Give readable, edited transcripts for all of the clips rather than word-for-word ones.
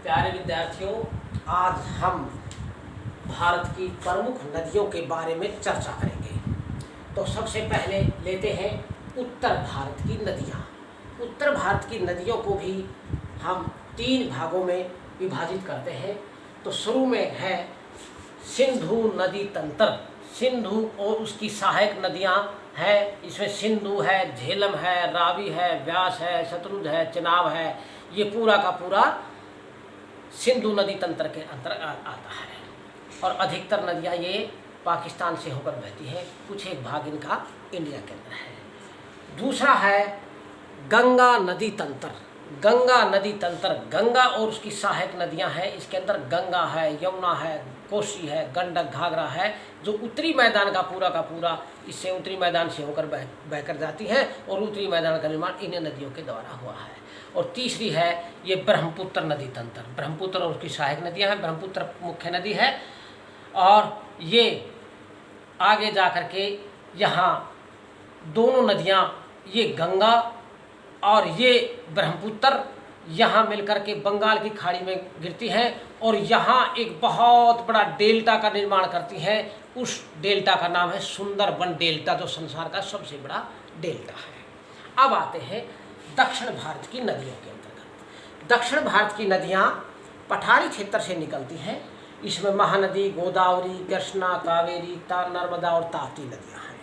प्यारे विद्यार्थियों, आज हम भारत की प्रमुख नदियों के बारे में चर्चा करेंगे। तो सबसे पहले लेते हैं उत्तर भारत की नदियाँ। उत्तर भारत की नदियों को भी हम 3 भागों में विभाजित करते हैं। तो शुरू में है सिंधु नदी तंत्र। सिंधु और उसकी सहायक नदियाँ हैं। इसमें सिंधु है, झेलम है, रावी है, व्यास है, सतलुज है, चिनाब है। ये पूरा का पूरा सिंधु नदी तंत्र के अंतर्गत आता है। और अधिकतर नदियाँ ये पाकिस्तान से होकर बहती हैं। कुछ एक भाग इनका इंडिया के अंदर है। दूसरा है गंगा नदी तंत्र। गंगा नदी तंत्र, गंगा और उसकी सहायक नदियां हैं। इसके अंदर गंगा है, यमुना है, कोसी है, गंडक, घाघरा है, जो उत्तरी मैदान का पूरा इससे उत्तरी मैदान से होकर बहकर जाती हैं और उत्तरी मैदान का निर्माण इन नदियों के द्वारा हुआ है। और तीसरी है ये ब्रह्मपुत्र नदी तंत्र। ब्रह्मपुत्र और उसकी सहायक नदियां हैं। ब्रह्मपुत्र मुख्य नदी है और ये आगे जा कर के यहाँ दोनों नदियाँ, ये गंगा और ये ब्रह्मपुत्र यहाँ मिलकर के बंगाल की खाड़ी में गिरती हैं और यहाँ एक बहुत बड़ा डेल्टा का निर्माण करती हैं। उस डेल्टा का नाम है सुंदरबन डेल्टा, जो संसार का सबसे बड़ा डेल्टा है। अब आते हैं दक्षिण भारत की नदियों के अंतर्गत। दक्षिण भारत की नदियाँ पठारी क्षेत्र से निकलती हैं। इसमें महानदी, गोदावरी, कृष्णा, कावेरी, नर्मदा और ताप्ती नदियाँ हैं।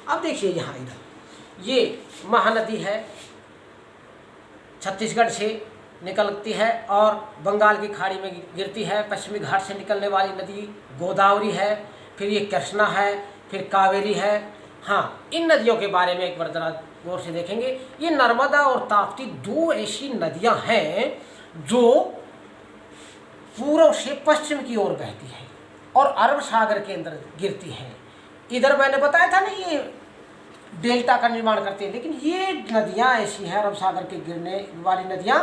अब देखिए यहाँ इधर ये महानदी है, छत्तीसगढ़ से निकलती है और बंगाल की खाड़ी में गिरती है। पश्चिमी घाट से निकलने वाली नदी गोदावरी है, फिर ये कृष्णा है, फिर कावेरी है। हाँ, इन नदियों के बारे में एक बार जरा गौर से देखेंगे। ये नर्मदा और ताप्ती 2 ऐसी नदियां हैं जो पूर्व से पश्चिम की ओर बहती है और अरब सागर के अंदर गिरती है। इधर मैंने बताया था ना ये डेल्टा का निर्माण करती है, लेकिन ये नदियाँ ऐसी हैं अरब सागर के गिरने वाली नदियाँ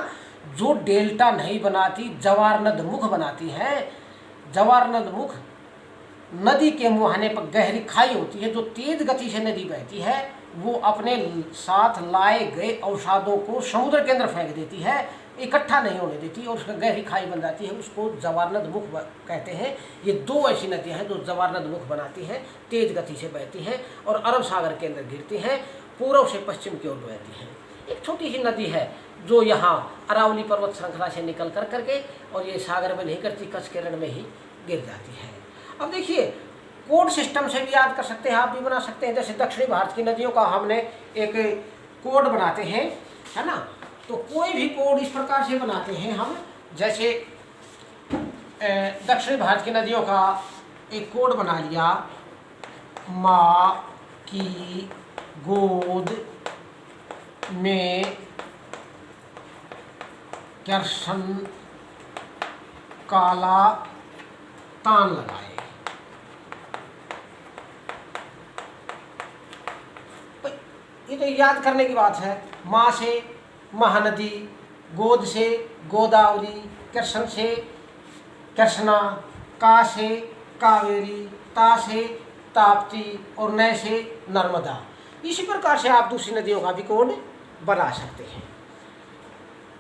जो डेल्टा नहीं बनाती, जवारनद मुख बनाती हैं। जवारनद मुख नदी के मुहाने पर गहरी खाई होती है, जो तेज गति से नदी बहती है वो अपने साथ लाए गए अवसादों को समुद्र के अंदर फेंक देती है, इकट्ठा नहीं होने देती और उसका गहरी खाई बन जाती है। उसको जवारनद मुख कहते हैं। ये 2 ऐसी नदियां हैं जो जवारनद मुख बनाती हैं, तेज गति से बहती हैं और अरब सागर के अंदर गिरती हैं, पूर्व से पश्चिम की ओर बहती हैं। एक छोटी सी नदी है जो यहाँ अरावली पर्वत श्रृंखला से निकल कर करके और ये सागर में नहीं करती, कच्छ के रण में ही गिर जाती है। अब देखिए कोड सिस्टम से भी याद कर सकते हैं, आप भी बना सकते हैं। जैसे दक्षिणी भारत की नदियों का हमने एक कोड बनाते हैं, है ना। तो कोई भी कोड इस प्रकार से बनाते हैं हम, जैसे दक्षिण भारत की नदियों का एक कोड बना लिया, माँ की गोद में कृष्ण काला तान लगाए। ये तो याद करने की बात है। माँ से महानदी, गोद से गोदावरी, कृष्ण से कृष्णा, का से कावेरी, ता से ताप्ती और नय से नर्मदा। इसी प्रकार से आप दूसरी नदियों का भी कोड बना सकते हैं।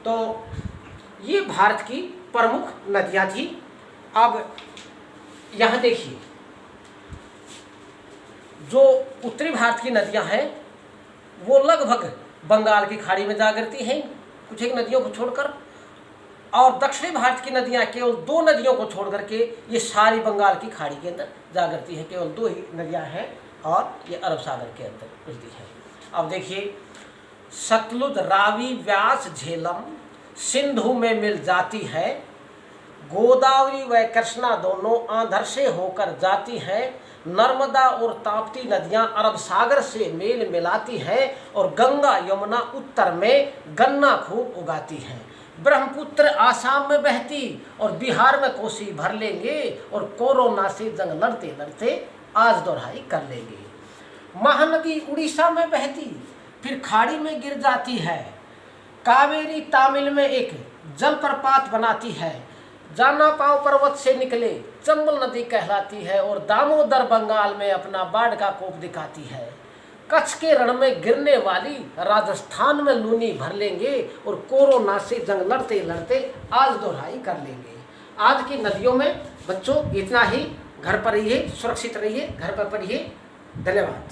तो ये भारत की प्रमुख नदियाँ थी। अब यहाँ देखिए जो उत्तरी भारत की नदियाँ हैं वो लगभग बंगाल की खाड़ी में जा गिरती हैं, कुछ एक नदियों को छोड़कर। और दक्षिणी भारत की नदियाँ केवल 2 नदियों को छोड़ करके ये सारी बंगाल की खाड़ी के अंदर जा गिरती हैं। केवल 2 ही नदियाँ हैं और ये अरब सागर के अंदर गिरती हैं। अब देखिए सतलुज, रावी, व्यास, झेलम सिंधु में मिल जाती है। गोदावरी व कृष्णा दोनों आंध्र से होकर जाती हैं। नर्मदा और ताप्ती नदियां अरब सागर से मेल मिलाती हैं और गंगा यमुना उत्तर में गन्ना खूब उगाती हैं। ब्रह्मपुत्र आसाम में बहती और बिहार में कोसी भर लेंगे और कोरोना से जंग लड़ते लड़ते आज दोहराई कर लेंगे। महानदी उड़ीसा में बहती फिर खाड़ी में गिर जाती है। कावेरी तमिल में एक जलप्रपात बनाती है। जानापाव पर्वत से निकले चंबल नदी कहलाती है और दामोदर बंगाल में अपना बाढ़ का कोप दिखाती है। कच्छ के रण में गिरने वाली, राजस्थान में लूनी भर लेंगे और कोरोना से जंग लड़ते लड़ते आज दोहराई कर लेंगे। आज की नदियों में बच्चों इतना ही। घर पर रहिए, सुरक्षित रहिए, घर पर पढ़िए। धन्यवाद।